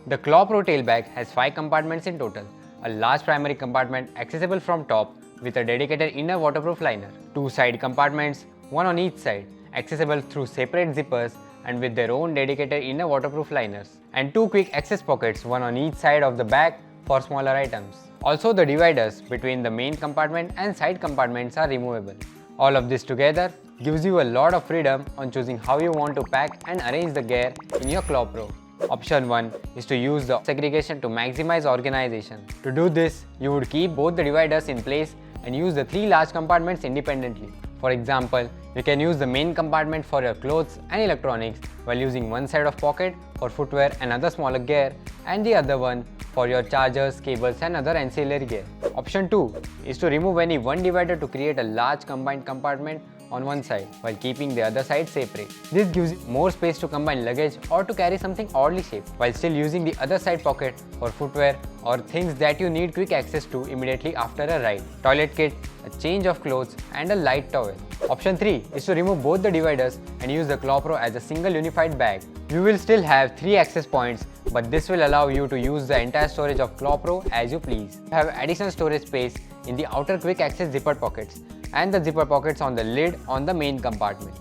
The Claw Pro tail bag has 5 compartments in total. A large primary compartment accessible from top with a dedicated inner waterproof liner. 2 side compartments, one on each side, accessible through separate zippers and with their own dedicated inner waterproof liners. And 2 quick access pockets, one on each side of the bag for smaller items. Also, the dividers between the main compartment and side compartments are removable. All of this together gives you a lot of freedom on choosing how you want to pack and arrange the gear in your Claw Pro. Option 1 is to use the segregation to maximize organization. To do this, you would keep both the dividers in place and use the 3 large compartments independently. For example, you can use the main compartment for your clothes and electronics while using one side of pocket for footwear and other smaller gear and the other one for your chargers, cables and other ancillary gear. Option 2 is to remove any one divider to create a large combined compartment on one side while keeping the other side separate. This gives you more space to combine luggage or to carry something oddly shaped while still using the other side pocket for footwear or things that you need quick access to immediately after a ride. Toilet kit, a change of clothes and a light towel. Option 3 is to remove both the dividers and use the Claw Pro as a single unified bag. You will still have 3 access points, but this will allow you to use the entire storage of Claw Pro as you please. You have additional storage space in the outer quick access zipper pockets and the zipper pockets on the lid on the main compartment.